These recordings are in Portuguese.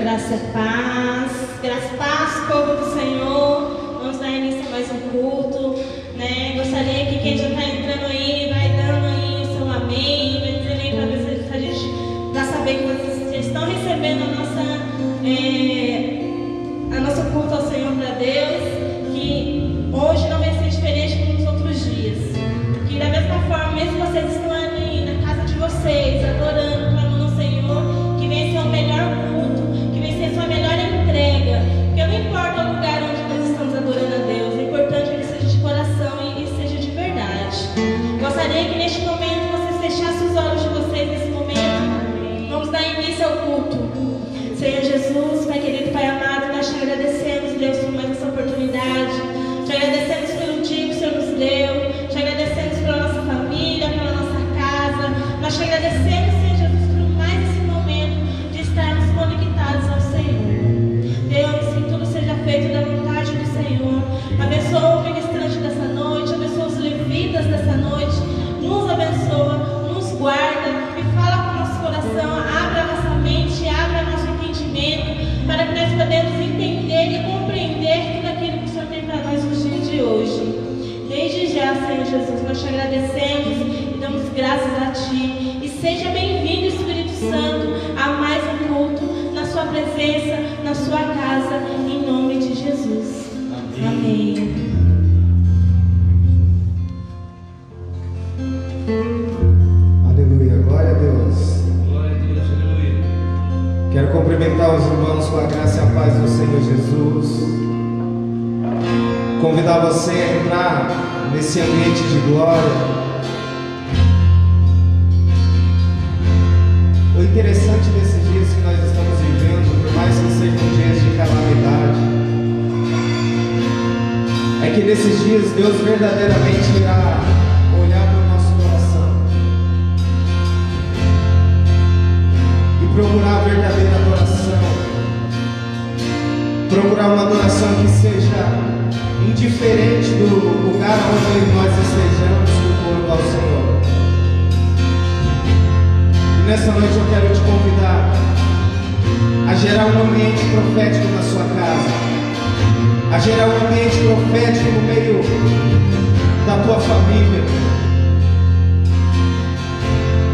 Graça e paz, povo do Senhor. Vamos dar início a mais um culto, né? Gostaria que quem já está entrando aí, vai dando aí o seu amém, vai dizendo aí para ver se a gente dá saber que vocês já estão recebendo a nosso culto ao Senhor para Deus, que hoje não vai ser diferente como nos outros dias. Que da mesma forma, mesmo vocês estão ali na casa de vocês, adorando, clamando ao Senhor, que venha ser o melhor culto, que venha ser a sua melhor entrega. Porque não importa o lugar onde nós estamos adorando a Deus, é importante que seja de coração e seja de verdade. Gostaria que neste momento vocês fechassem os olhos de vocês nesse momento. Vamos dar início ao culto. Senhor Jesus, Pai querido, Pai amado, nós te agradecemos, Deus, por mais essa oportunidade. Te agradecemos pelo dia que o Senhor nos deu. Te agradecemos pela nossa família, pela nossa casa. Nós te agradecemos, Senhor Jesus, por mais esse momento de estarmos conectados ao Senhor. Deus, que tudo seja feito da vontade do Senhor. Abençoa o ministrante dessa noite, abençoa os levitas dessa noite. Nos abençoa, nos guarda e fala com o nosso coração. Abre a nossa mente, abre o nosso entendimento, para que nós podemos entender e compreender tudo aquilo que o Senhor tem para nós nos dias de hoje. Desde já, Senhor Jesus, nós te agradecemos e damos graças a Ti. E seja bem-vindo, Espírito Santo, a mais um culto na Sua presença, na Sua casa, em nome de Jesus. Amém. Aleluia, glória a Deus. Glória a Deus, aleluia. Quero cumprimentar os irmãos com a graça e a paz do Senhor Jesus. Convidar você a entrar nesse ambiente de glória. O interessante desses dias que nós estamos vivendo, por mais que sejam dias de calamidade, é que nesses dias Deus verdadeiramente irá olhar para o nosso coração e procurar a verdadeira adoração, procurar uma adoração que seja indiferente do lugar onde nós estejamos cultuando ao Senhor. E nessa noite eu quero te convidar a gerar um ambiente profético na sua casa, a gerar um ambiente profético no meio da tua família,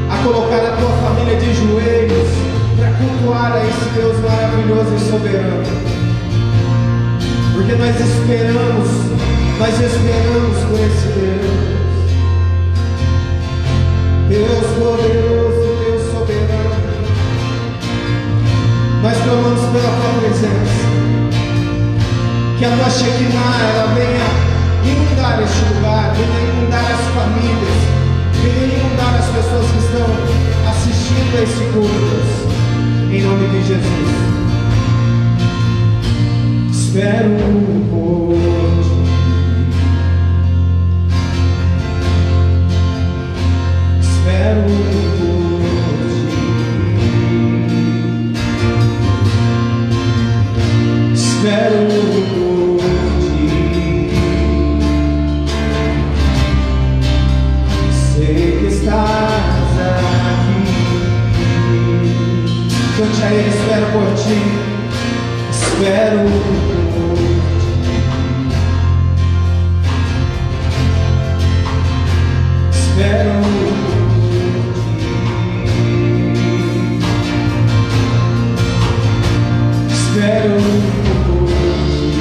a colocar a tua família de joelhos para cultuar a esse Deus maravilhoso e soberano. Porque nós esperamos por esse Deus. Deus poderoso, Deus soberano. Nós clamamos pela tua presença. Que a tua Shekinah, ela venha inundar este lugar, venha inundar as famílias, venha inundar as pessoas que estão assistindo a esse culto. Em nome de Jesus. Espero por Ti. Espero por Ti. Espero por Ti. Sei que estás aqui. Cante a Ele, espero por Ti. Espero por Ti. Espero por Ti. Espero por Ti.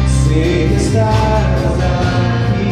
Sei que estás aqui.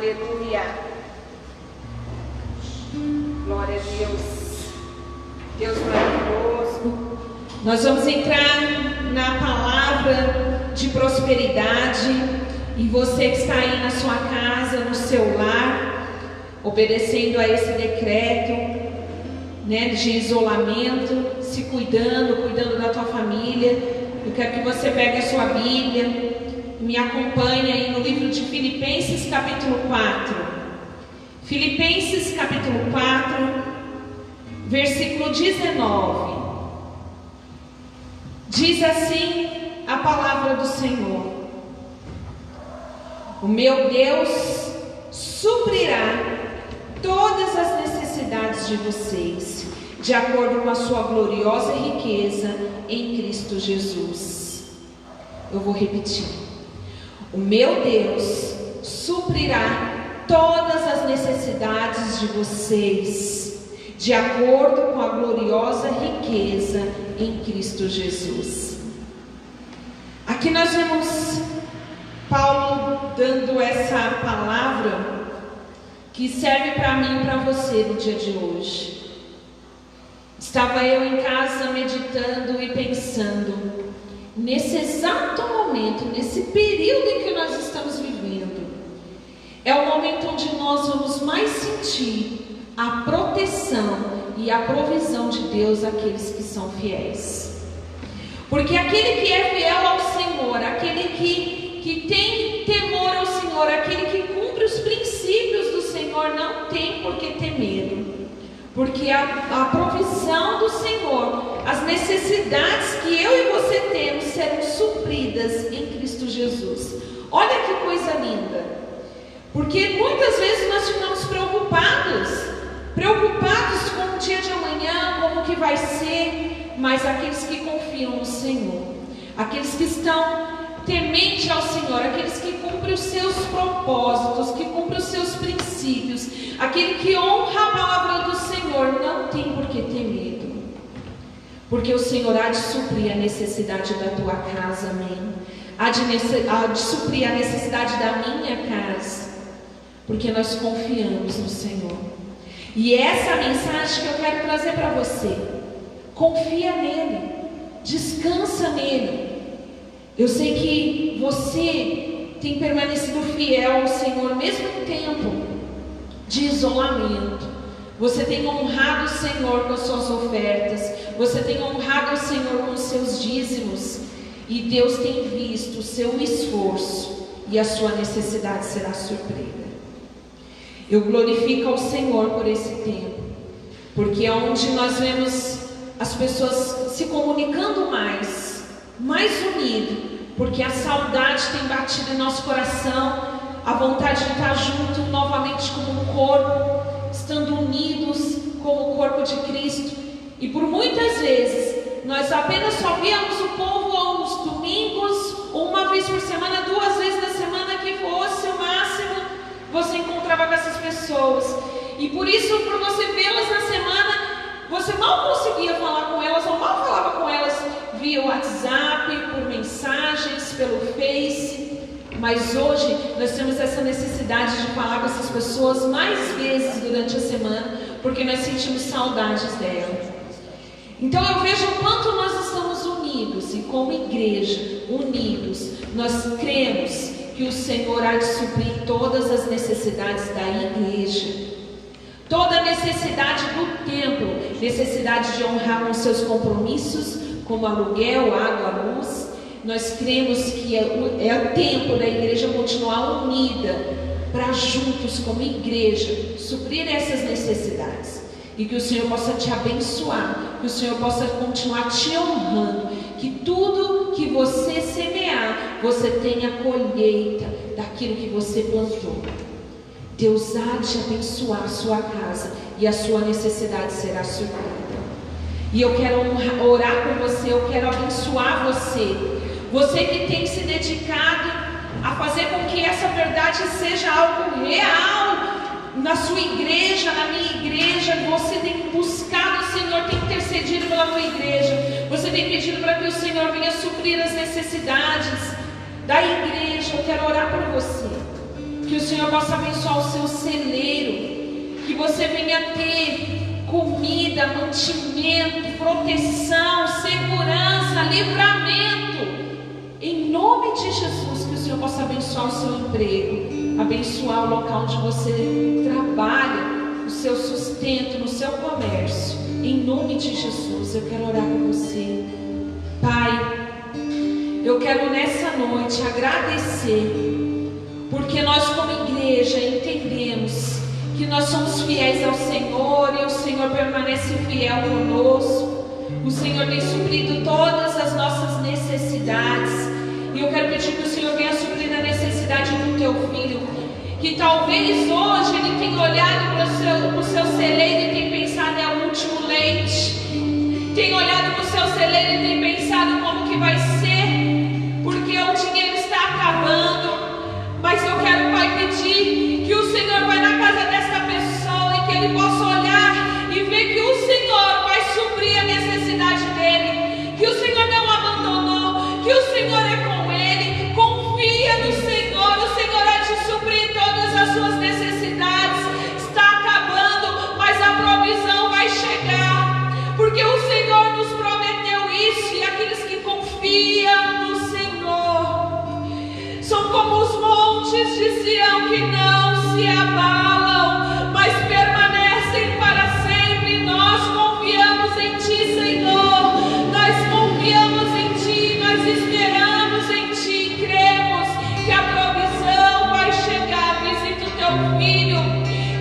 Aleluia. Glória a Deus. Deus maravilhoso. Nós vamos entrar na palavra de prosperidade. E você que está aí na sua casa, no seu lar, obedecendo a esse decreto, né, de isolamento, se cuidando da tua família. Eu quero que você pegue a sua Bíblia, me acompanhe aí no livro de Filipenses capítulo 4. Filipenses capítulo 4, versículo 19. Diz assim a palavra do Senhor: o meu Deus suprirá todas as necessidades de vocês, de acordo com a sua gloriosa riqueza em Cristo Jesus. Eu vou repetir. O meu Deus suprirá todas as necessidades de vocês, de acordo com a gloriosa riqueza em Cristo Jesus. Aqui nós vemos Paulo dando essa palavra que serve para mim e para você no dia de hoje. Estava eu em casa meditando e pensando, nesse exato momento, nesse período em que nós estamos vivendo, é o momento onde nós vamos mais sentir a proteção e a provisão de Deus àqueles que são fiéis. Porque aquele que é fiel ao Senhor, aquele que tem temor ao Senhor, aquele que cumpre os princípios do Senhor, não tem por que ter medo. Porque a provisão do Senhor, as necessidades que eu e você temos serão supridas em Cristo Jesus. Olha que coisa linda. Porque muitas vezes nós ficamos preocupados com o dia de amanhã, como que vai ser. Mas aqueles que confiam no Senhor, aqueles que estão temente ao Senhor, aqueles que cumprem os seus propósitos, que cumprem os seus princípios, aquele que honra a palavra do Senhor, não tem por que ter medo, porque o Senhor há de suprir a necessidade da tua casa, amém? Há de suprir a necessidade da minha casa, porque nós confiamos no Senhor. E essa mensagem que eu quero trazer para você: confia nele, descansa nele. Eu sei que você tem permanecido fiel ao Senhor, mesmo em tempo de isolamento. Você tem honrado o Senhor com as suas ofertas, você tem honrado o Senhor com os seus dízimos, e Deus tem visto o seu esforço, e a sua necessidade será suprida. Eu glorifico ao Senhor por esse tempo, porque é onde nós vemos as pessoas se comunicando mais unido, porque a saudade tem batido em nosso coração, a vontade de estar junto novamente como um corpo, estando unidos como o corpo de Cristo. E por muitas vezes nós apenas só víamos o povo aos domingos, ou uma vez por semana, 2 vezes na semana que fosse o máximo, você encontrava com essas pessoas. E por isso, por você vê-las na semana, você mal conseguia falar com elas, ou mal falava com elas via WhatsApp, por mensagens, pelo Face. Mas hoje nós temos essa necessidade de falar com essas pessoas mais vezes durante a semana, porque nós sentimos saudades delas. Então eu vejo o quanto nós estamos unidos, e como igreja, unidos, nós cremos que o Senhor há de suprir todas as necessidades da igreja. Toda necessidade do templo, necessidade de honrar com seus compromissos, como aluguel, água, luz. Nós cremos que é o tempo da igreja continuar unida, para juntos como igreja suprir essas necessidades. E que o Senhor possa te abençoar, que o Senhor possa continuar te honrando, que tudo que você semear, você tenha colheita daquilo que você plantou. Deus há de abençoar a sua casa, e a sua necessidade será suprida. E eu quero orar por você, eu quero abençoar você. Você que tem se dedicado a fazer com que essa verdade seja algo real na sua igreja, na minha igreja. Você tem buscado o Senhor, tem intercedido pela tua igreja. Você tem pedido para que o Senhor venha suprir as necessidades da igreja. Eu quero orar por você. que o Senhor possa abençoar o seu celeiro, que você venha ter comida, mantimento, proteção, segurança, livramento, em nome de Jesus. Que o Senhor possa abençoar o seu emprego, abençoar o local onde você trabalha, o seu sustento, no seu comércio, em nome de Jesus. Eu quero orar por você. Pai, eu quero nessa noite agradecer, porque nós como igreja entendemos que nós somos fiéis ao Senhor e o Senhor permanece fiel conosco. O Senhor tem suprido todas as nossas necessidades, e eu quero pedir que o Senhor venha suprir a necessidade do teu filho, que talvez hoje ele tenha olhado para o seu celeiro e tenha pensado é o último leite, tem olhado para o seu celeiro e tem pensado como que vai ser, porque o dinheiro está acabando. Mas eu quero, Pai, pedir que o Senhor vai na casa desta pessoa e que ele possa olhar e ver que o Senhor vai suprir a necessidade dele, que o Senhor não o abandonou, que o Senhor é com ele. Confia no Senhor, o Senhor há de suprir todas as suas necessidades. Está acabando, mas a provisão vai chegar, porque o Senhor nos prometeu isso, e aqueles que confiam no Senhor são como os montes de Sião, que não se abalam, mas permanecem para sempre. Nós confiamos em Ti, Senhor, nós confiamos em Ti, nós esperamos em Ti, cremos que a provisão vai chegar. Visita o Teu Filho,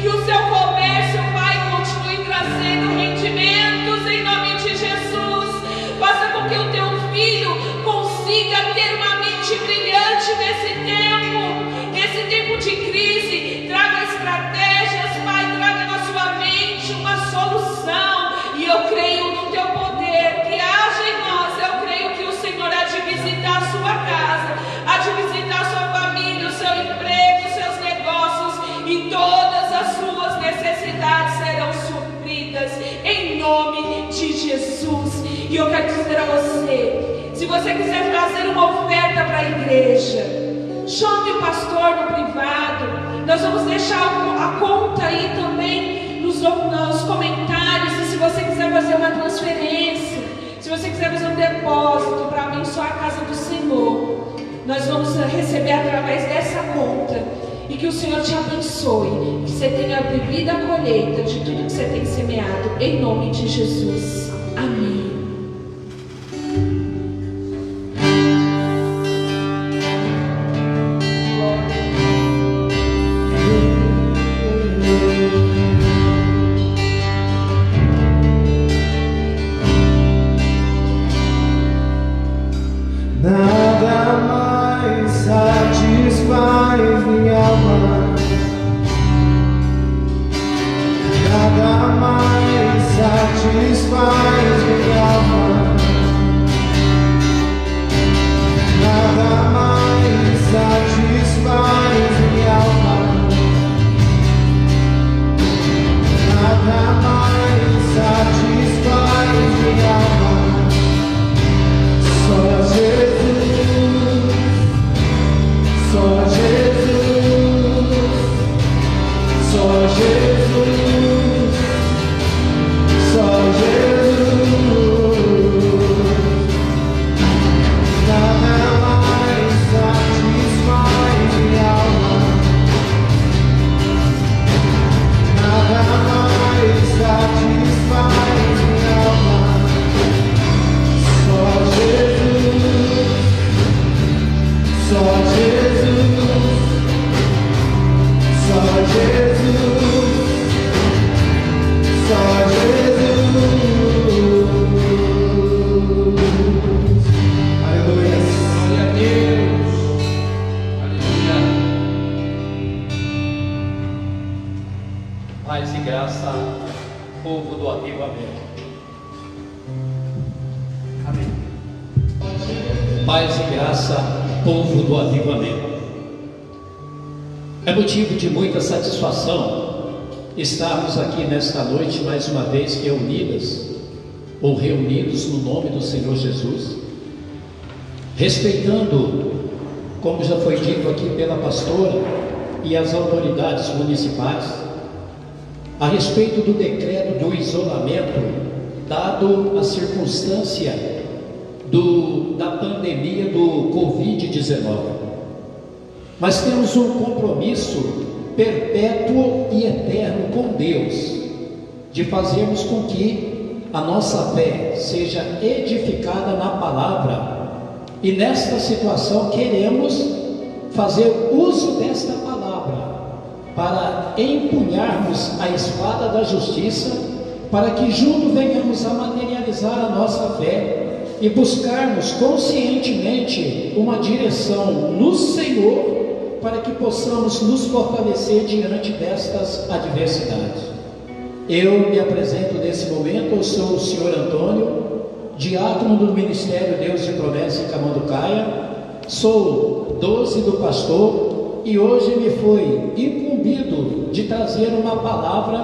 que o seu comércio, Pai, continue trazendo rendimentos em nome de Jesus. Faça com que o Teu Filho consiga ter uma mente brilhante nesse tempo de crise. Traga estratégias, Pai, traga na sua mente uma solução, e eu creio no Teu poder, que haja em nós. Eu creio que o Senhor há de visitar a sua casa, há de visitar a sua família, o seu emprego, os seus negócios, e todas as suas necessidades serão supridas em nome de Jesus. E eu quero dizer a você, se você quiser trazer uma oferta para a igreja, chame o pastor no privado. Nós vamos deixar a conta aí também nos comentários. E se você quiser fazer uma transferência, se você quiser fazer um depósito para abençoar a casa do Senhor, nós vamos receber através dessa conta. E que o Senhor te abençoe, que você tenha a devida colheita de tudo que você tem semeado, em nome de Jesus. Amém. Nada mais satisfaz minha alma, nada mais satisfaz minha alma, nada mais satisfaz minha alma, nada mais satisfaz minha alma. Só Jesus, só Jesus, só Jesus, só Jesus. Nada mais satisfaz minha alma, nada mais satisfaz minha alma. Só Jesus, só Jesus, só Jesus, só Jesus. Aleluia. Glória a Deus. Aleluia. Paz e graça, povo do amigo, amém. Paz e graça, povo do amigo, amém. É motivo de muita satisfação estarmos aqui nesta noite mais uma vez reunidas ou reunidos no nome do Senhor Jesus, respeitando, como já foi dito aqui pela pastora, e as autoridades municipais a respeito do decreto do isolamento, dado a circunstância da pandemia do Covid-19. Mas temos um compromisso perpétuo e eterno com Deus, de fazermos com que a nossa fé seja edificada na palavra, e nesta situação queremos fazer uso desta palavra para empunharmos a espada da justiça, para que juntos venhamos a materializar a nossa fé e buscarmos conscientemente uma direção no Senhor, para que possamos nos fortalecer diante destas adversidades. Eu me apresento nesse momento, eu sou o senhor Antônio, diácono do Ministério Deus de Promessa em Camanducaia, sou 12 do pastor, e hoje me foi incumbido de trazer uma palavra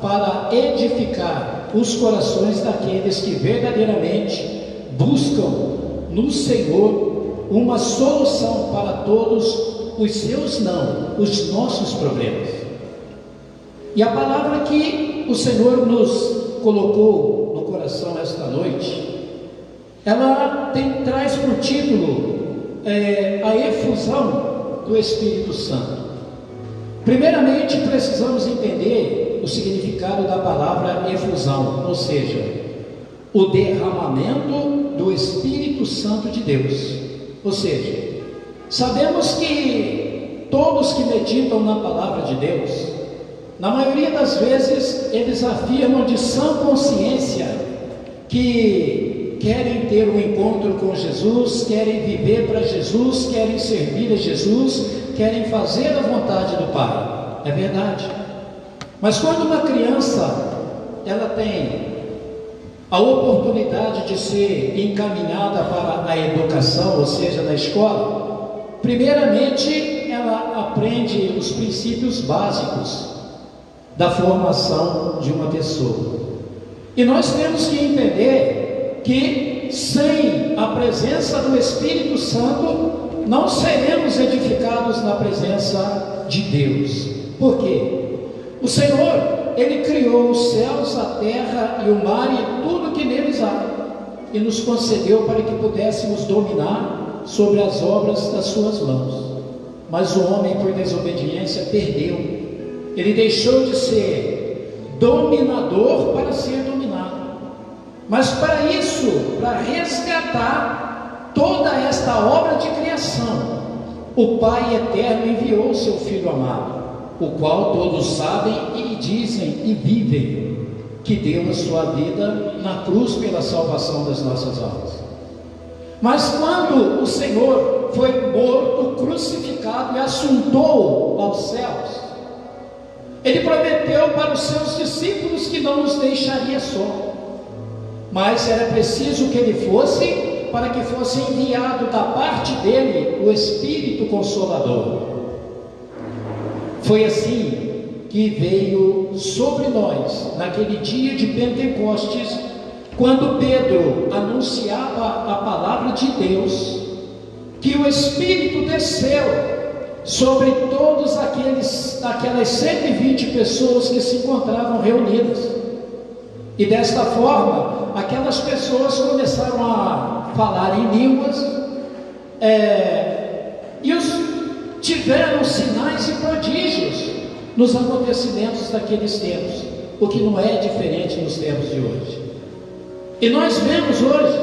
para edificar os corações daqueles que verdadeiramente buscam no Senhor uma solução para todos os seus os nossos problemas. E a palavra que o Senhor nos colocou no coração esta noite, ela traz por título a efusão do Espírito Santo. Primeiramente, precisamos entender o significado da palavra efusão, ou seja, o derramamento do Espírito Santo de Deus. Ou seja, sabemos que todos que meditam na palavra de Deus, na maioria das vezes, eles afirmam de sã consciência que querem ter um encontro com Jesus, querem viver para Jesus, querem servir a Jesus, querem fazer a vontade do Pai. É verdade. Mas quando uma criança ela tem a oportunidade de ser encaminhada para a educação, ou seja, na escola, primeiramente ela aprende os princípios básicos da formação de uma pessoa. E nós temos que entender que sem a presença do Espírito Santo não seremos edificados na presença de Deus. Por quê? O Senhor, Ele criou os céus, a terra e o mar e tudo que neles há, e nos concedeu para que pudéssemos dominar sobre as obras das suas mãos. Mas o homem, por desobediência, perdeu. Ele deixou de ser dominador para ser dominado. Mas para isso, para resgatar toda esta obra de criação, o Pai eterno enviou o seu Filho amado, o qual todos sabem e dizem e vivem, que deu a sua vida na cruz pela salvação das nossas almas. Mas quando o Senhor foi morto, crucificado e assuntou aos céus, Ele prometeu para os seus discípulos que não nos deixaria só, mas era preciso que Ele fosse, para que fosse enviado da parte dEle o Espírito Consolador. Foi assim que veio sobre nós, naquele dia de Pentecostes, quando Pedro anunciava a palavra de Deus, que o Espírito desceu sobre todos aquelas 120 pessoas que se encontravam reunidas. E desta forma, aquelas pessoas começaram a falar em línguas, tiveram sinais e prodígios nos acontecimentos daqueles tempos, o que não é diferente nos tempos de hoje. E nós vemos hoje,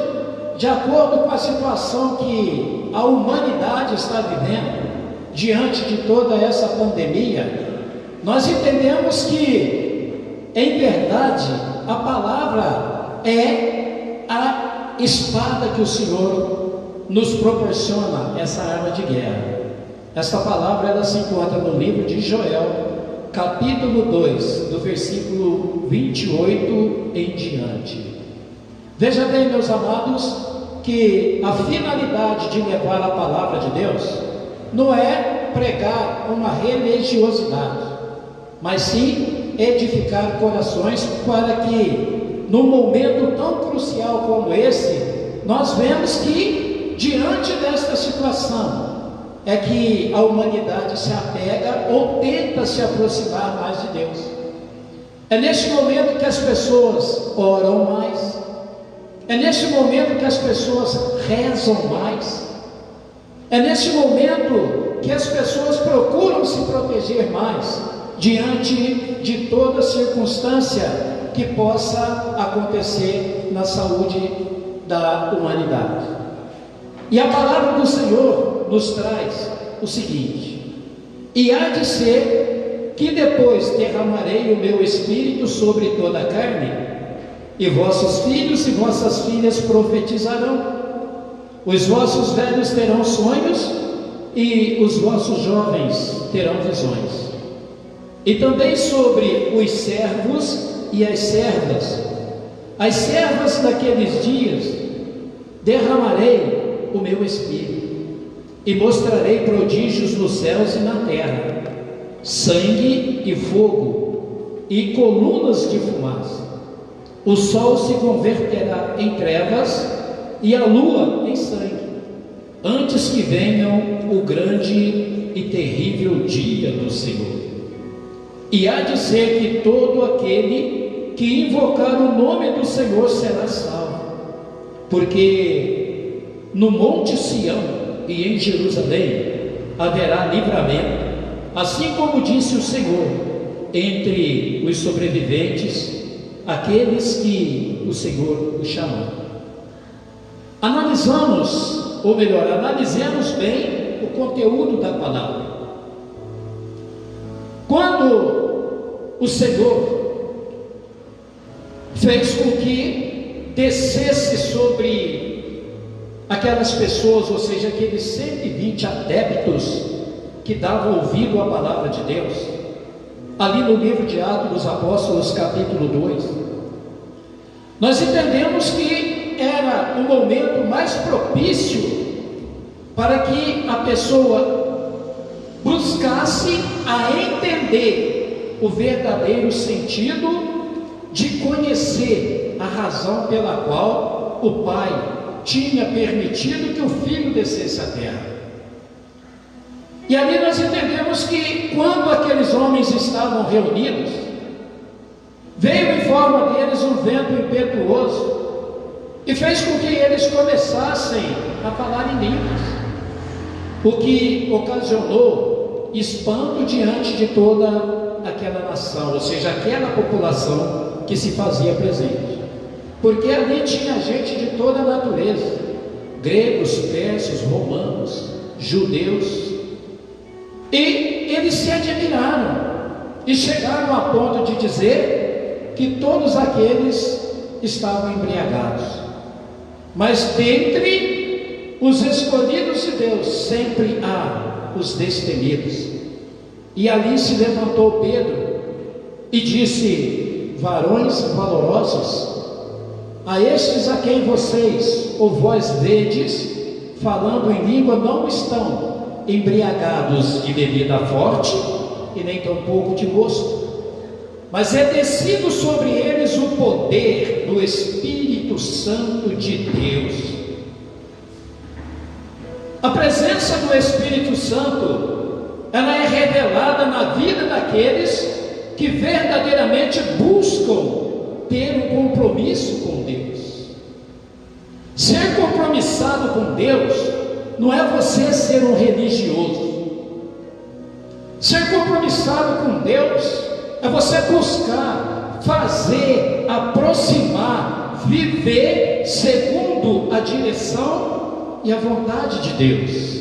de acordo com a situação que a humanidade está vivendo, diante de toda essa pandemia, nós entendemos que, em verdade, a palavra é a espada que o Senhor nos proporciona, essa arma de guerra. Esta palavra ela se encontra no livro de Joel, capítulo 2, do versículo 28 em diante. Veja bem, meus amados, que a finalidade de levar a palavra de Deus não é pregar uma religiosidade, mas sim edificar corações, para que num momento tão crucial como esse, nós vemos que diante desta situação é que a humanidade se apega ou tenta se aproximar mais de Deus. É neste momento que as pessoas oram mais, é neste momento que as pessoas rezam mais, é neste momento que as pessoas procuram se proteger mais diante de toda circunstância que possa acontecer na saúde da humanidade. E a palavra do Senhor nos traz o seguinte: e há de ser que depois derramarei o meu espírito sobre toda a carne, e vossos filhos e vossas filhas profetizarão, os vossos velhos terão sonhos, e os vossos jovens terão visões. E também sobre os servos e as servas daqueles dias, derramarei o meu espírito, e mostrarei prodígios nos céus e na terra, sangue e fogo, e colunas de fumaça. O sol se converterá em trevas, e a lua em sangue, antes que venham o grande e terrível dia do Senhor. E há de ser que todo aquele que invocar o nome do Senhor será salvo, porque no monte Sião e em Jerusalém haverá livramento, assim como disse o Senhor, entre os sobreviventes, aqueles que o Senhor os chamou. Analisemos bem o conteúdo da palavra. Quando o Senhor fez com que descesse sobre aquelas pessoas, ou seja, aqueles 120 adeptos que davam ouvido à palavra de Deus, ali no livro de Atos dos Apóstolos, capítulo 2, nós entendemos que era o momento mais propício para que a pessoa buscasse a entender o verdadeiro sentido de conhecer a razão pela qual o Pai tinha permitido que o Filho descesse à terra. E ali nós entendemos que quando aqueles homens estavam reunidos, veio em forma deles um vento impetuoso e fez com que eles começassem a falar em línguas, o que ocasionou espanto diante de toda aquela nação, ou seja, aquela população que se fazia presente, porque ali tinha gente de toda a natureza, gregos, persas, romanos, judeus, e eles se admiraram e chegaram a ponto de dizer que todos aqueles estavam embriagados. Mas dentre os escolhidos de Deus sempre há os destemidos. E ali se levantou Pedro e disse: varões valorosos, a estes a quem vocês ou vós vedes falando em língua não estão embriagados de bebida forte e nem tampouco de gosto, mas é descido sobre eles o poder do Espírito Santo de Deus. A presença do Espírito Santo, ela é revelada na vida daqueles que verdadeiramente buscam ter um compromisso com Deus. Ser compromissado com Deus não é você ser um religioso. Ser compromissado com Deus é você buscar, fazer, aproximar, viver segundo a direção e a vontade de Deus.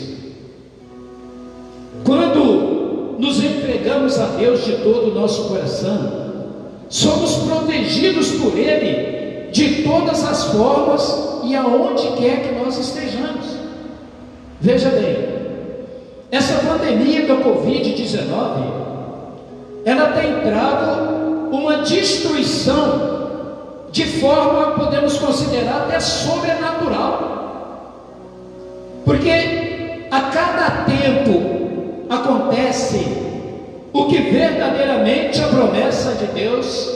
Quando nos entregamos a Deus de todo o nosso coração, somos protegidos por Ele de todas as formas e aonde quer que nós estejamos. Veja bem, essa pandemia da Covid-19, ela tem trago uma destruição de forma, podemos considerar, até sobrenatural, porque a cada tempo acontece o que verdadeiramente a promessa de Deus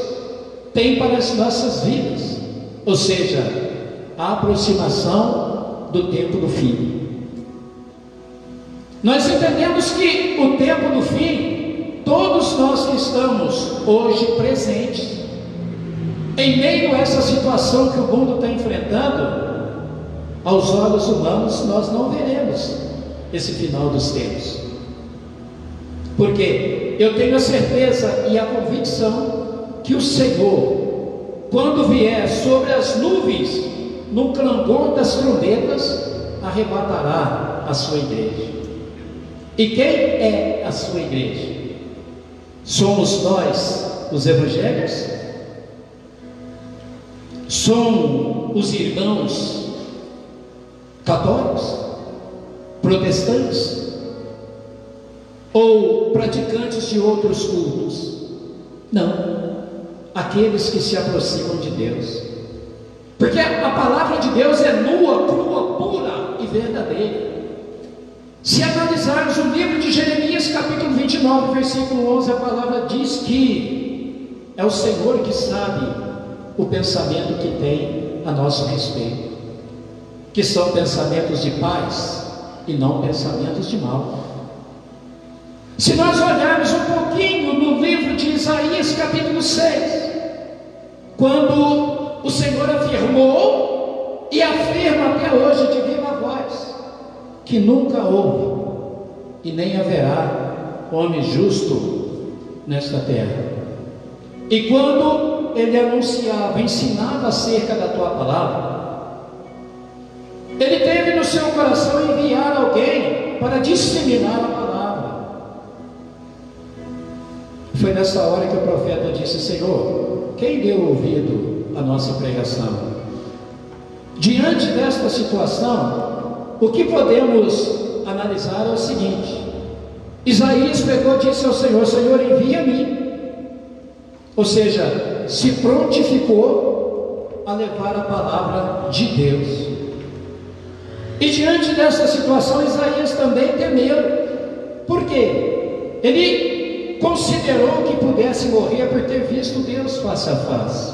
tem para as nossas vidas, ou seja, a aproximação do tempo do fim. Nós entendemos que o tempo do fim, todos nós que estamos hoje presentes, em meio a essa situação que o mundo está enfrentando, aos olhos humanos nós não veremos esse final dos tempos. Porque eu tenho a certeza e a convicção que o Senhor, quando vier sobre as nuvens, no clangor das trombetas, arrebatará a sua igreja. E quem é a sua igreja? Somos nós, os evangélicos? São os irmãos católicos, protestantes ou praticantes de outros cultos? Não, aqueles que se aproximam de Deus, porque a palavra de Deus é nua, crua, pura e verdadeira. Se analisarmos o livro de Jeremias, capítulo 29, versículo 11, a palavra diz que é o Senhor que sabe o pensamento que tem a nosso respeito, que são pensamentos de paz e não pensamentos de mal. Se nós olharmos um pouquinho no livro de Isaías, capítulo 6, quando o Senhor afirmou e afirma até hoje de viva voz, que nunca houve e nem haverá homem justo nesta terra. E quando ele anunciava, ensinava acerca da tua palavra, ele teve no seu coração enviar alguém para disseminar a palavra. Foi nessa hora que o profeta disse: Senhor, quem deu ouvido à nossa pregação? Diante desta situação, o que podemos analisar é o seguinte: Isaías pegou e disse ao Senhor: Senhor, envia-me. Ou seja, se prontificou a levar a palavra de Deus. E diante dessa situação, Isaías também temeu. Por quê? Ele considerou que pudesse morrer por ter visto Deus face a face.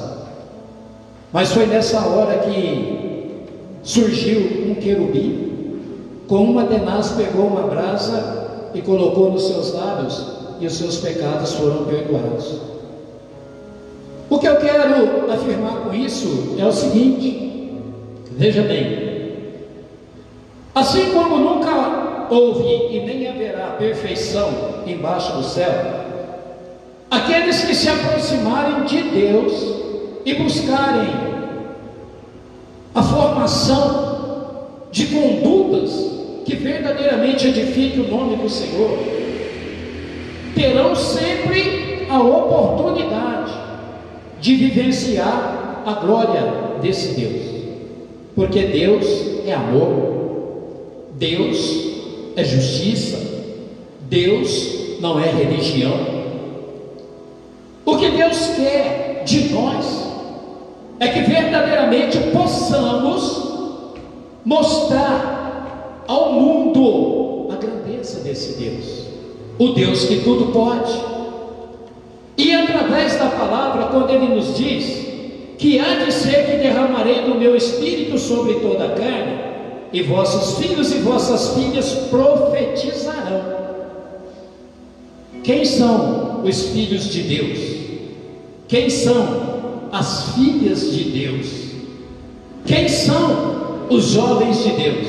Mas foi nessa hora que surgiu um querubim, com uma tenaz pegou uma brasa e colocou nos seus lábios, e os seus pecados foram perdoados. O que eu quero afirmar com isso é o seguinte: veja bem, assim como nunca houve e nem haverá perfeição embaixo do céu, aqueles que se aproximarem de Deus e buscarem a formação de condutas que verdadeiramente edifiquem o nome do Senhor, terão sempre a oportunidade de vivenciar a glória desse Deus, porque Deus é amor, Deus é justiça, Deus não é religião. O que Deus quer de nós é que verdadeiramente possamos mostrar ao mundo a grandeza desse Deus, o Deus que tudo pode. E através da palavra, quando Ele nos diz que há de ser que derramarei do meu Espírito sobre toda a carne, e vossos filhos e vossas filhas profetizarão. Quem são os filhos de Deus? Quem são as filhas de Deus? Quem são os jovens de Deus?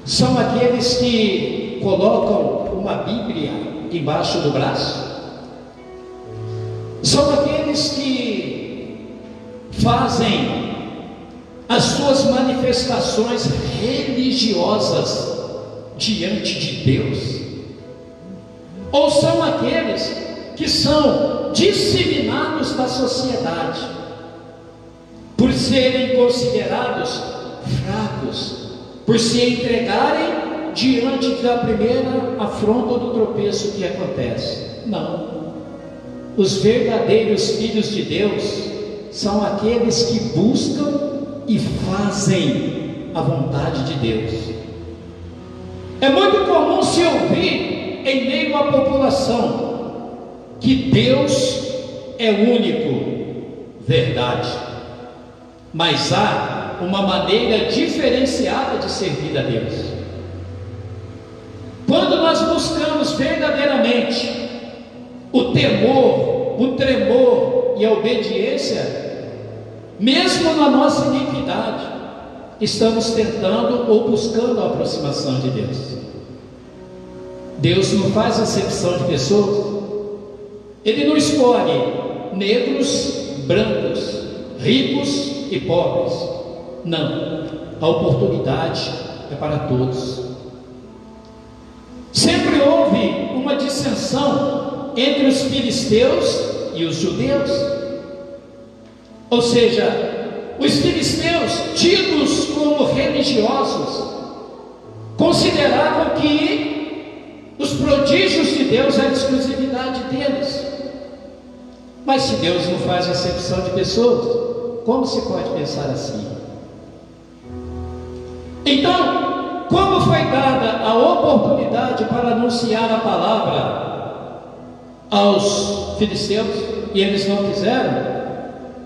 São aqueles que colocam uma Bíblia embaixo do braço? São aqueles que fazem as suas manifestações religiosas diante de Deus? Ou são aqueles que são disseminados da sociedade por serem considerados fracos, por se entregarem diante da primeira afronta do tropeço que acontece? Não. Os verdadeiros filhos de Deus são aqueles que buscam e fazem a vontade de Deus. É muito comum se ouvir em meio à população que Deus é o único verdade, mas há uma maneira diferenciada de servir a Deus. quando nós buscamos verdadeiramente o temor, o tremor e a obediência, mesmo na nossa iniquidade, estamos tentando ou buscando a aproximação de Deus. Deus não faz acepção de pessoas. Ele não escolhe negros, brancos, ricos e pobres. Não, a oportunidade é para todos. Sempre houve uma dissensão entre os filisteus e os judeus. Ou seja, os filisteus, tidos como religiosos, consideravam que os prodígios de Deus eram exclusividade deles. Mas se Deus não faz acepção de pessoas, como se pode pensar assim? Então, como foi dada a oportunidade para anunciar a palavra aos filisteus e eles não quiseram,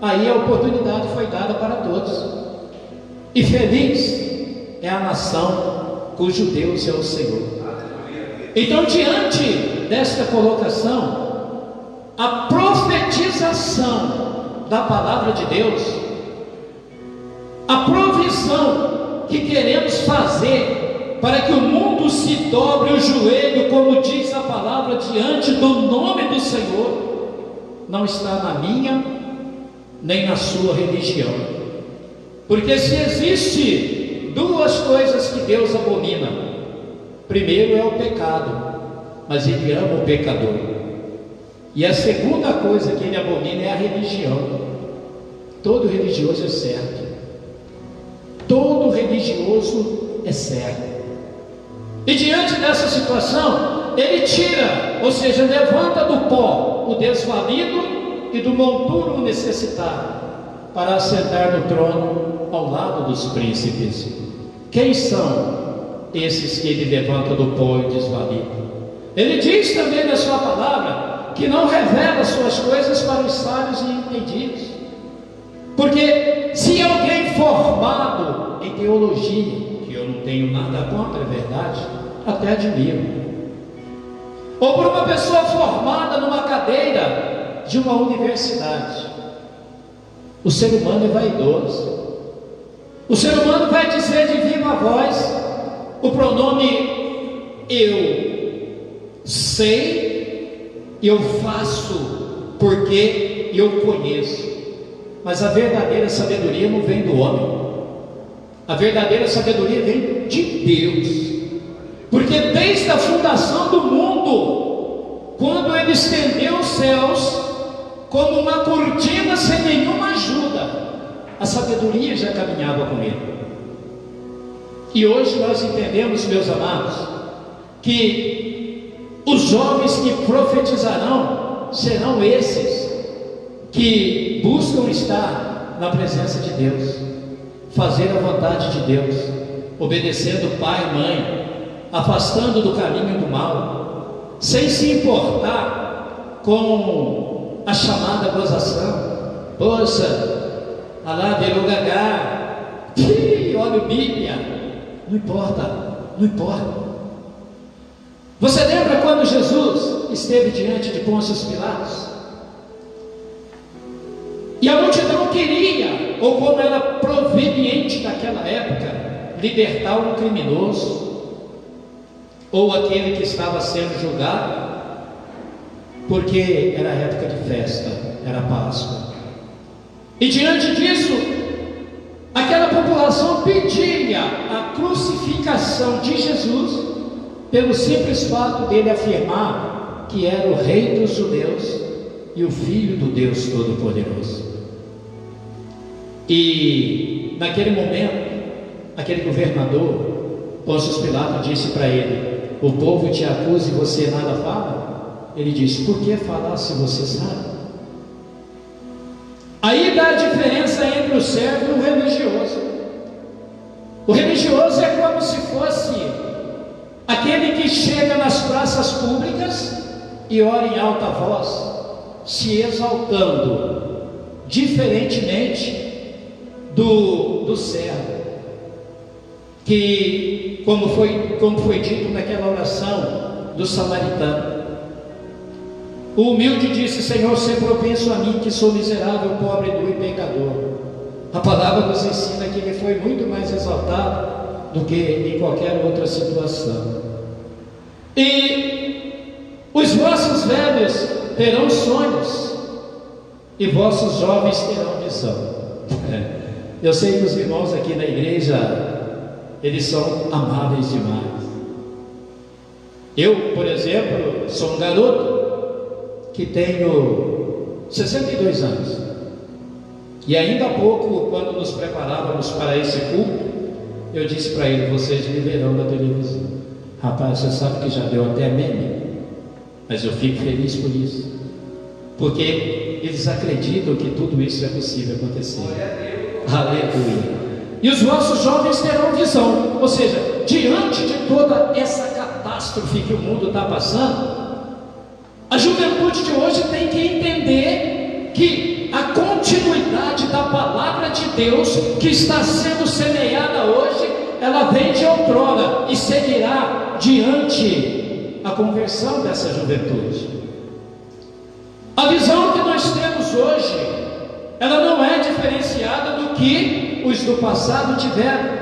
aí a oportunidade foi dada para todos. E feliz é a nação cujo Deus é o Senhor. Então, diante desta colocação, a profetização da palavra de Deus, a provisão que queremos fazer para que o mundo se dobre o joelho, como diz a palavra, diante do nome do Senhor, não está na minha nem na sua religião. Porque se existe duas coisas que Deus abomina, primeiro é o pecado, mas Ele ama o pecador. E a segunda coisa que Ele abomina é a religião. Todo religioso é certo. Todo religioso é certo. E diante dessa situação, Ele tira, ou seja, levanta do pó o desvalido e do monturo o necessitado, para assentar no trono ao lado dos príncipes. Quem são esses que Ele levanta do pó e desvalido? Ele diz também na sua palavra que não revela suas coisas para os sábios e entendidos. Porque se alguém formado em teologia, que eu não tenho nada contra, é verdade, até admiro, ou por uma pessoa formada numa cadeira de uma universidade, o ser humano é vaidoso. O ser humano vai dizer de viva voz o pronome eu sei, eu faço porque eu conheço. Mas a verdadeira sabedoria não vem do homem. A verdadeira sabedoria vem de Deus. Porque desde a fundação do mundo, quando Ele estendeu os céus como uma cortina sem nenhuma ajuda, a sabedoria já caminhava com Ele. E hoje nós entendemos, meus amados, que os jovens que profetizarão serão esses que buscam estar na presença de Deus, fazer a vontade de Deus, obedecendo pai e mãe, afastando do caminho do mal, sem se importar com a chamada gozação. Poxa, alá virou gagá, olha a Bíblia. Não importa, não importa. Você lembra quando Jesus esteve diante de Pôncio Pilatos? E a multidão queria, ou como era proveniente naquela época, libertar um criminoso, ou aquele que estava sendo julgado, porque era época de festa, era Páscoa. E diante disso, aquela população pedia a crucificação de Jesus, pelo simples fato dele afirmar que era o Rei dos Judeus e o Filho do Deus Todo-Poderoso. E naquele momento, aquele governador, Pôncio Pilatos, disse para ele: o povo te acusa e você nada fala? Ele disse: por que falar se você sabe? Aí dá a diferença entre o servo e o religioso. O religioso é como se fosse aquele que chega nas praças públicas e ora em alta voz, se exaltando, diferentemente do servo. que, como foi dito naquela oração do samaritano, o humilde disse: Senhor, sê propenso a mim, que sou miserável, pobre, nu e pecador. A palavra nos ensina que ele foi muito mais exaltado do que em qualquer outra situação. E os vossos velhos terão sonhos, e vossos jovens terão visão. Eu sei que os irmãos aqui na igreja, eles são amáveis demais. Eu, por exemplo, sou um garoto que tenho 62 anos, e ainda há pouco, quando nos preparávamos para esse culto, eu disse para ele: vocês me verão na televisão. Rapaz, você sabe que já deu até meme, mas eu fico feliz por isso, porque eles acreditam que tudo isso é possível acontecer. Aleluia. E os vossos jovens terão visão. Ou seja, diante de toda essa catástrofe que o mundo está passando, a juventude de hoje tem que entender que a continuidade da palavra de Deus que está sendo semeada hoje, ela vem de outrora e seguirá diante a conversão dessa juventude. A visão que nós temos hoje, ela não é diferenciada do que os do passado tiveram,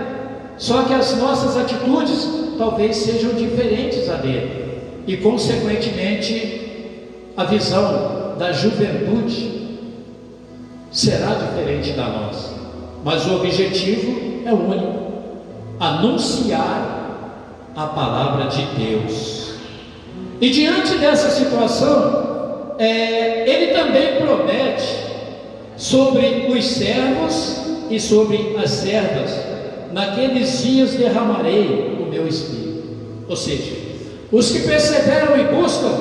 só que as nossas atitudes talvez sejam diferentes a dele, e consequentemente a visão da juventude será diferente da nossa, mas o objetivo é único: anunciar a palavra de Deus. E diante dessa situação, ele também promete sobre os servos e sobre as servas: naqueles dias derramarei o meu espírito. Ou seja, os que perseveram e buscam,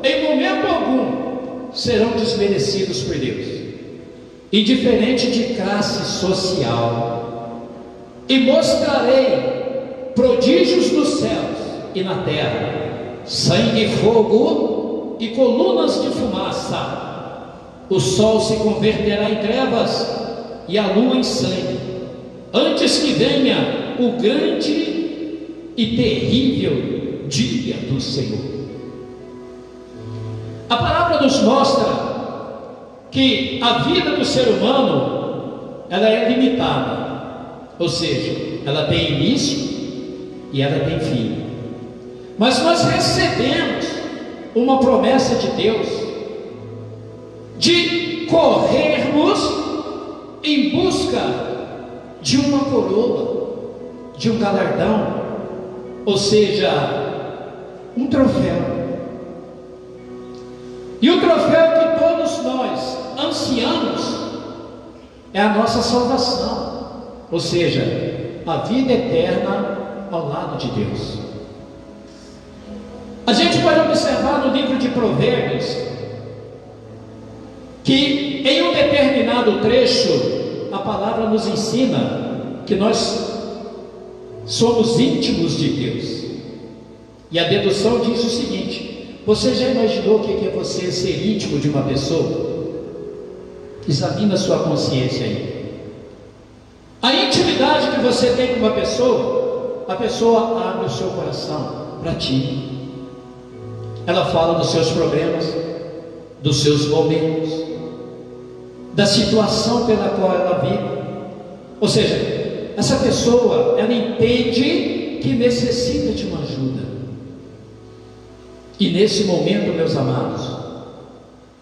em momento algum serão desmerecidos por Deus, indiferente de classe social, e mostrarei prodígios nos céus e na terra, sangue e fogo e colunas de fumaça. O sol se converterá em trevas e a lua em sangue, antes que venha o grande e terrível dia do Senhor. A palavra nos mostra que a vida do ser humano, ela é limitada, ou seja, ela tem início e ela tem fim. Mas nós recebemos uma promessa de Deus de corrermos em busca de uma coroa, de um galardão, ou seja, um troféu. E o troféu que todos nós ansiamos é a nossa salvação, ou seja, a vida eterna ao lado de Deus. A gente pode observar no livro de Provérbios que em um determinado trecho a palavra nos ensina que nós somos íntimos de Deus, e a dedução diz o seguinte: você já imaginou o que é você ser íntimo de uma pessoa? Examina a sua consciência aí. A intimidade que você tem com uma pessoa, a pessoa abre o seu coração para ti. Ela fala dos seus problemas, dos seus momentos, da situação pela qual ela vive. Ou seja, essa pessoa, ela entende que necessita de uma ajuda. E nesse momento, meus amados,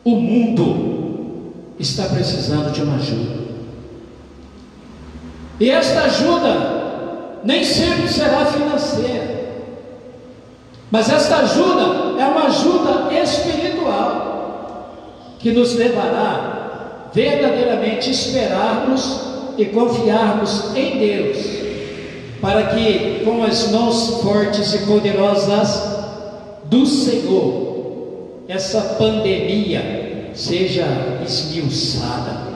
o mundo está precisando de uma ajuda. E esta ajuda nem sempre será financeira, mas esta ajuda é uma ajuda espiritual, que nos levará verdadeiramente a esperarmos e confiarmos em Deus, para que com as mãos fortes e poderosas do Senhor, essa pandemia seja esmiuçada,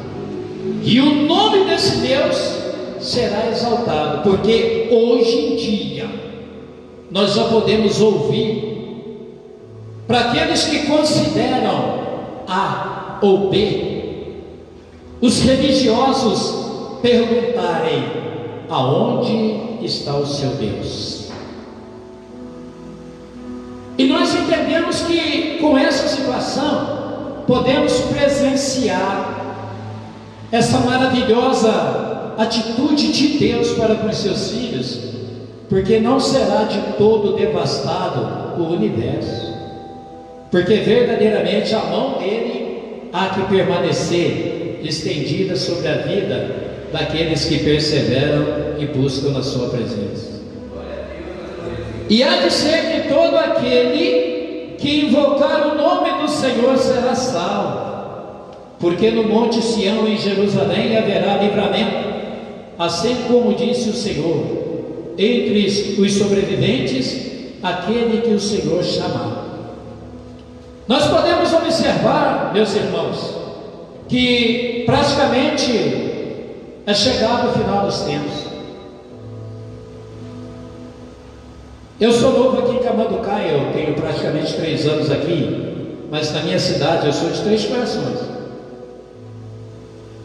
e o nome desse Deus será exaltado, porque hoje em dia nós já podemos ouvir, para aqueles que consideram A ou B, os religiosos perguntarem: aonde está o seu Deus? E nós entendemos que com essa situação podemos presenciar essa maravilhosa atitude de Deus para com os seus filhos, porque não será de todo devastado o universo, porque verdadeiramente a mão dele há que permanecer estendida sobre a vida daqueles que perseveram e buscam na sua presença. E há de ser que todo aquele que invocar o nome do Senhor será salvo, porque no monte Sião em Jerusalém haverá livramento, assim como disse o Senhor, entre os sobreviventes, aquele que o Senhor chamar. Nós podemos observar, meus irmãos, que praticamente é chegado o final dos tempos. Eu sou novo aqui em Camanducaia, eu tenho praticamente 3 anos aqui, mas na minha cidade eu sou de Três Corações.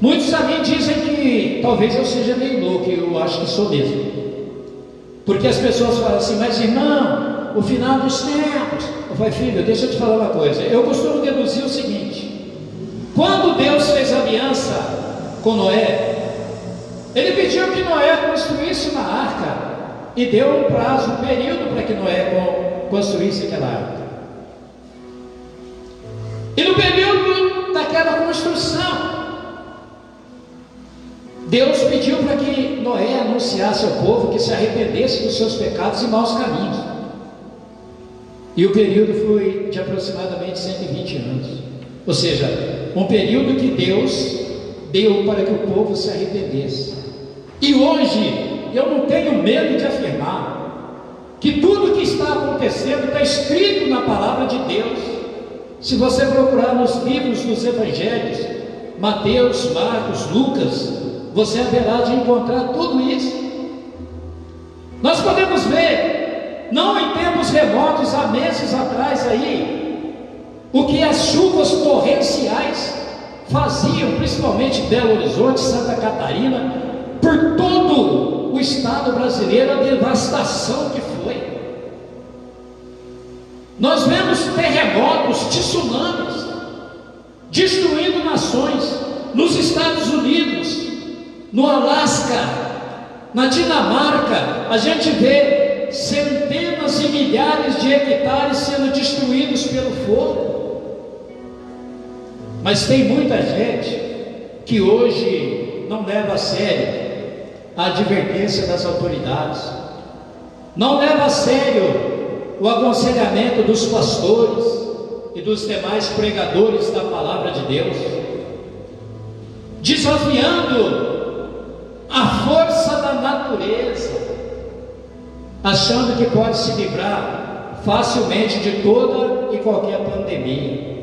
Muitos a mim dizem que talvez eu seja meio louco, eu acho que sou mesmo, porque as pessoas falam assim, mas irmão, o final dos tempos. Eu falei, filho, deixa eu te falar uma coisa, eu costumo deduzir o seguinte: quando Deus fez aliança com Noé, Ele pediu que Noé construísse uma arca e deu um prazo, um período para que Noé construísse aquela arca. E no período daquela construção, Deus pediu para que Noé anunciasse ao povo que se arrependesse dos seus pecados e maus caminhos. E o período foi de aproximadamente 120 anos. Ou seja, um período que Deus deu para que o povo se arrependesse. E hoje, eu não tenho medo de afirmar que tudo que está acontecendo está escrito na palavra de Deus. Se você procurar nos livros dos evangelhos, Mateus, Marcos, Lucas, você haverá de encontrar tudo isso. Nós podemos ver, não em tempos remotos, há meses atrás aí, o que as chuvas torrenciais faziam, principalmente em Belo Horizonte, Santa Catarina, por todo o estado brasileiro, a devastação que foi. Nós vemos terremotos, tsunamis, destruindo nações, nos Estados Unidos, no Alasca, na Dinamarca, a gente vê centenas e milhares de hectares sendo destruídos pelo fogo. Mas tem muita gente que hoje não leva a sério a advertência das autoridades, não leva a sério o aconselhamento dos pastores e dos demais pregadores da palavra de Deus, desafiando a força da natureza, achando que pode se livrar facilmente de toda e qualquer pandemia.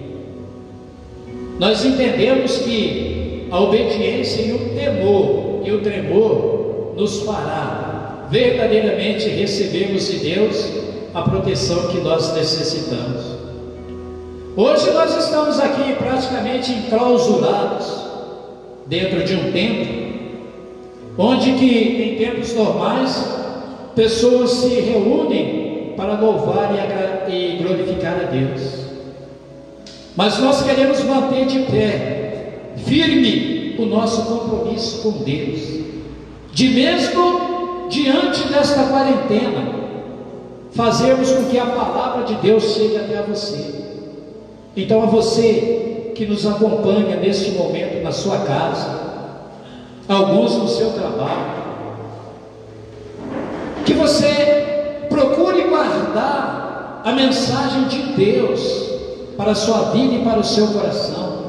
Nós entendemos que a obediência e o temor e o tremor nos fará verdadeiramente recebermos de Deus a proteção que nós necessitamos. Hoje nós estamos aqui praticamente enclausurados dentro de um templo, onde que em tempos normais pessoas se reúnem para louvar e glorificar a Deus. Mas nós queremos manter de pé, firme, o nosso compromisso com Deus, de mesmo diante desta quarentena, fazermos com que a palavra de Deus chegue até você. Então, a você que nos acompanha neste momento na sua casa, alguns no seu trabalho, que você procure guardar a mensagem de Deus para a sua vida e para o seu coração.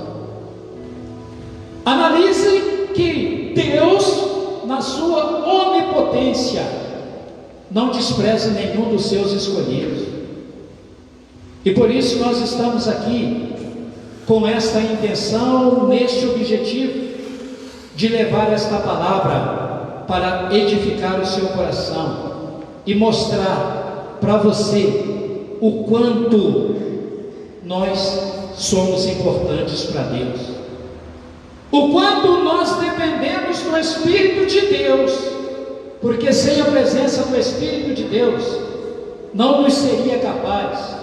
Analise que Deus, na sua onipotência, não despreza nenhum dos seus escolhidos. E por isso nós estamos aqui com esta intenção, neste objetivo, de levar esta palavra para edificar o seu coração e mostrar para você o quanto nós somos importantes para Deus, o quanto nós dependemos do Espírito de Deus porque sem a presença do Espírito de Deus, não nos seria capaz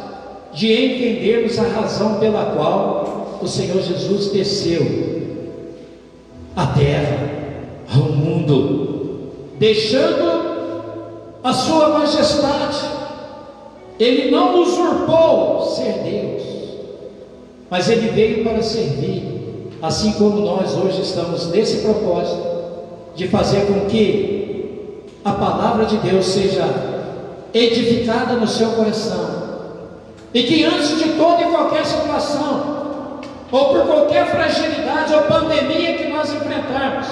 de entendermos a razão pela qual o Senhor Jesus desceu à terra, ao mundo, deixando a sua majestade. Ele não usurpou ser Deus, mas ele veio para servir, assim como nós hoje estamos nesse propósito de fazer com que a palavra de Deus seja edificada no seu coração, e que antes de toda e qualquer situação, ou por qualquer fragilidade ou pandemia que nós enfrentarmos,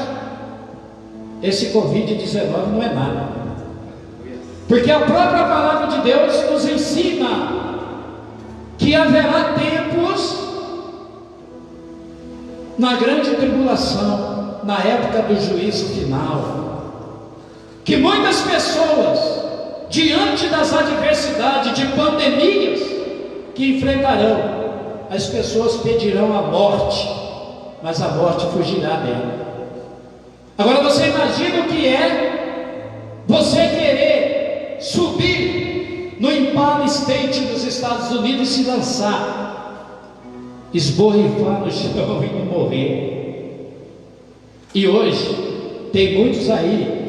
esse Covid-19 não é nada, porque a própria palavra de Deus nos ensina que haverá tempos na grande tribulação, na época do juízo final, que muitas pessoas, diante das adversidades, de pandemias que enfrentarão, as pessoas pedirão a morte, mas a morte fugirá dela. Agora você imagina o que é você querer subir no Impala State dos Estados Unidos e se lançar, esborrifar no chão e não morrer. E hoje tem muitos aí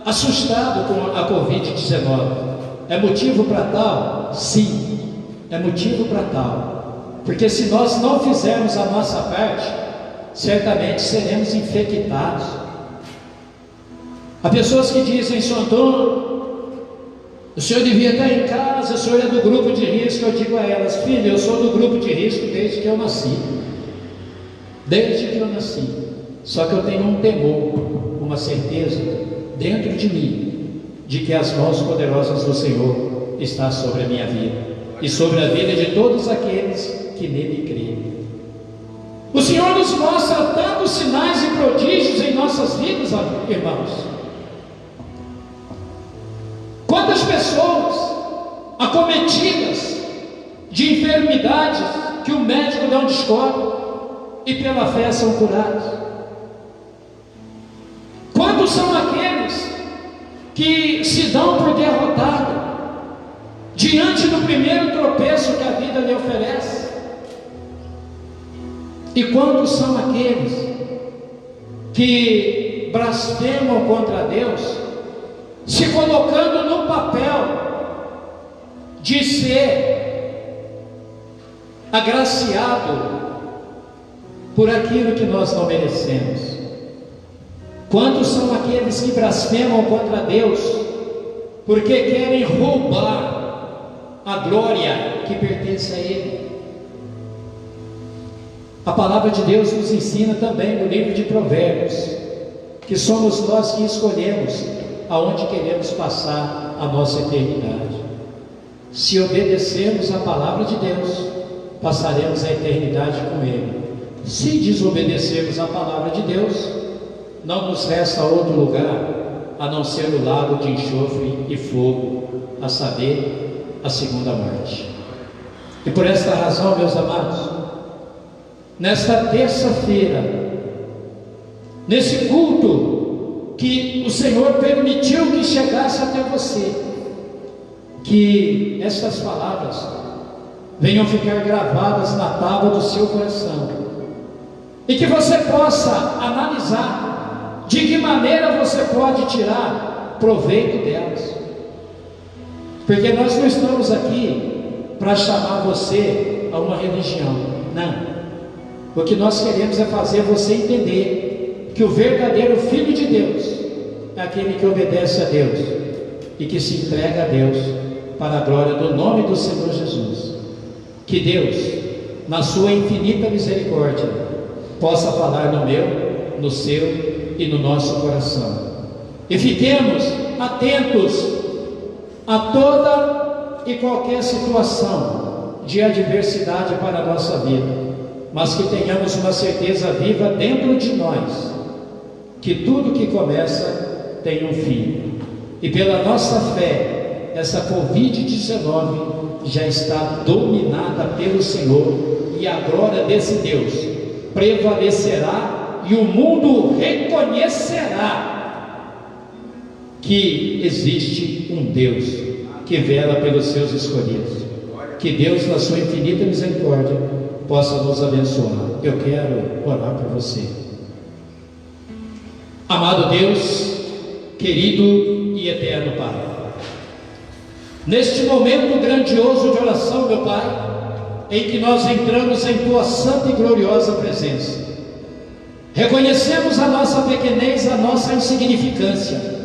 assustados com a Covid-19. É motivo para tal? Sim, é motivo para tal, porque se nós não fizermos a nossa parte, certamente seremos infectados. Há pessoas que dizem: Senhor Antônio, o senhor devia estar em casa, o senhor é do grupo de risco. Eu digo a elas: filho, eu sou do grupo de risco desde que eu nasci, só que eu tenho um temor, uma certeza dentro de mim, de que as mãos poderosas do Senhor estão sobre a minha vida e sobre a vida de todos aqueles que nele creem. O Senhor nos mostra tantos sinais e prodígios em nossas vidas, irmãos. Quantas pessoas acometidas de enfermidades que o médico não descobre e pela fé são curados? Quantos são aqueles que se dão por derrotado diante do primeiro tropeço que a vida lhe oferece? E quantos são aqueles que blasfemam contra Deus, se colocando no papel de ser agraciado por aquilo que nós não merecemos? Quantos são aqueles que blasfemam contra Deus, porque querem roubar a glória que pertence a Ele? A palavra de Deus nos ensina também no livro de Provérbios, que somos nós que escolhemos aonde queremos passar a nossa eternidade. Se obedecermos a palavra de Deus, passaremos a eternidade com Ele. Se desobedecermos a palavra de Deus, não nos resta outro lugar a não ser o lago de enxofre e fogo, a saber, a segunda morte. E por esta razão, meus amados, nesta terça-feira, nesse culto que o Senhor permitiu que chegasse até você, que estas palavras venham ficar gravadas na tábua do seu coração, e que você possa analisar de que maneira você pode tirar proveito delas, porque nós não estamos aqui para chamar você a uma religião, não. O que nós queremos é fazer você entender que o verdadeiro Filho de Deus é aquele que obedece a Deus e que se entrega a Deus para a glória do nome do Senhor Jesus. Que Deus, na sua infinita misericórdia, possa falar no meu, no seu e no nosso coração, e fiquemos atentos a toda e qualquer situação de adversidade para a nossa vida, mas que tenhamos uma certeza viva dentro de nós, que tudo que começa tem um fim, e pela nossa fé, essa Covid-19 já está dominada pelo Senhor, e a glória desse Deus prevalecerá e o mundo reconhecerá que existe um Deus que vela pelos seus escolhidos. Que Deus, na sua infinita misericórdia, possa nos abençoar. Eu quero orar por você. Amado Deus, querido e eterno Pai, neste momento grandioso de oração, meu Pai, em que nós entramos em Tua santa e gloriosa presença, reconhecemos a nossa pequenez, a nossa insignificância,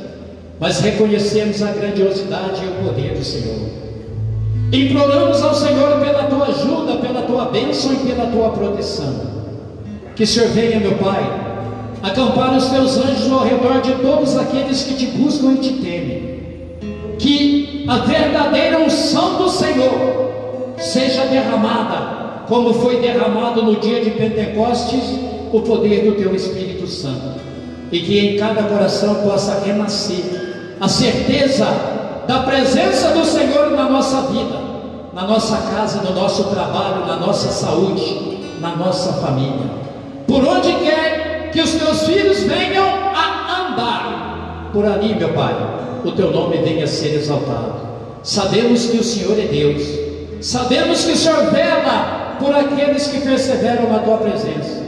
mas reconhecemos a grandiosidade e o poder do Senhor. Imploramos ao Senhor pela Tua ajuda, pela Tua bênção e pela Tua proteção. Que o Senhor venha, meu Pai, acampar os Teus anjos ao redor de todos aqueles que Te buscam e Te temem. Que a verdadeira unção do Senhor seja derramada, como foi derramado no dia de Pentecostes, o poder do Teu Espírito Santo. E que em cada coração possa renascer a certeza da presença do Senhor na nossa vida, na nossa casa, no nosso trabalho, na nossa saúde, na nossa família. Por onde quer que os Teus filhos venham a andar, por ali, meu Pai, o Teu nome venha a ser exaltado. Sabemos que o Senhor é Deus, sabemos que o Senhor vela por aqueles que perseveram na Tua presença.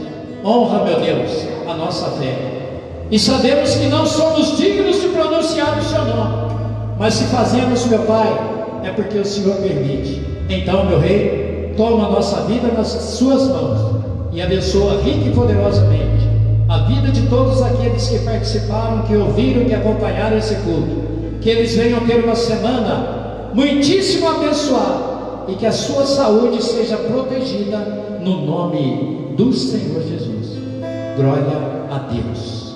Honra, meu Deus, a nossa fé. E sabemos que não somos dignos de pronunciar o Seu nome, mas se fazemos, meu Pai, é porque o Senhor permite. Então, meu Rei, toma a nossa vida nas Suas mãos e abençoa rica e poderosamente a vida de todos aqueles que participaram, que ouviram, que acompanharam esse culto. Que eles venham ter uma semana muitíssimo abençoada e que a sua saúde seja protegida no nome do Senhor Jesus. Glória a Deus.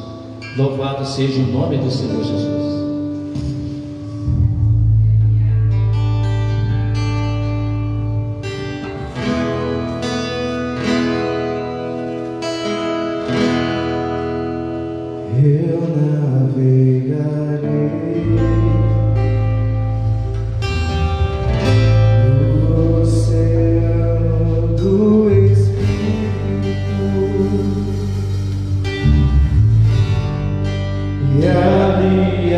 Louvado seja o nome do Senhor Jesus. Eu navegarei no oceano do Espírito e ali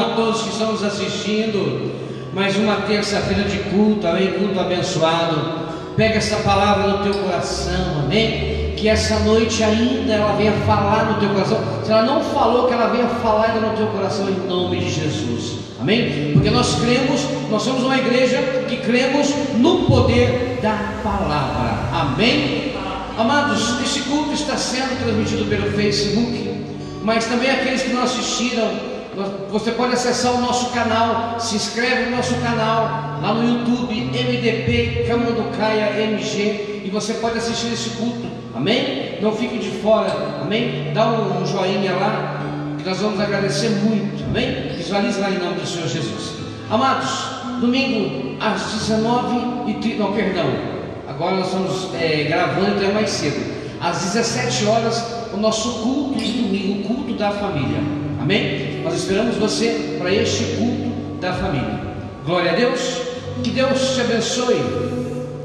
a todos que estão nos assistindo. Mais uma terça-feira de culto, amém? Culto abençoado. Pega essa palavra no teu coração, amém? Que essa noite ainda ela venha falar no teu coração. Se ela não falou, que ela venha falar ainda no teu coração, em nome de Jesus, amém? Porque nós cremos, nós somos uma igreja que cremos no poder da palavra, amém? Amados, esse culto está sendo transmitido pelo Facebook, mas também aqueles que não assistiram, você pode acessar o nosso canal, se inscreve no nosso canal, lá no YouTube, MDP Camanducaia MG, e você pode assistir esse culto, amém? Não fique de fora, amém? Dá um joinha lá, que nós vamos agradecer muito, amém? Visualize lá em nome do Senhor Jesus. Amados, domingo às 19h30, não, perdão, agora nós estamos gravando, então é mais cedo. Às 17 horas, o nosso culto de domingo, o culto da família, amém? Nós esperamos você para este culto da família. Glória a Deus, que Deus te abençoe,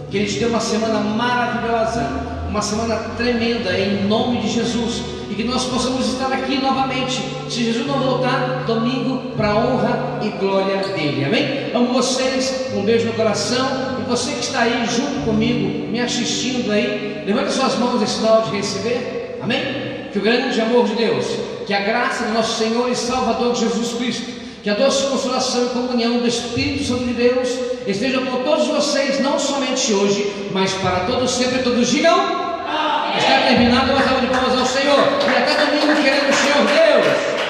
que Ele te dê uma semana maravilhosa, uma semana tremenda, em nome de Jesus, e que nós possamos estar aqui novamente, se Jesus não voltar, domingo, para a honra e glória dEle, amém? Amo vocês, um beijo no coração, e você que está aí junto comigo, me assistindo aí, levanta suas mãos em sinal de receber, amém? Que o grande amor de Deus, que a graça do nosso Senhor e Salvador Jesus Cristo, que a doce consolação e comunhão do Espírito Santo de Deus esteja com todos vocês, não somente hoje, mas para todos sempre. Todos digam amém. Está terminado, uma salva de palmas ao Senhor, e até domingo, querendo o Senhor Deus.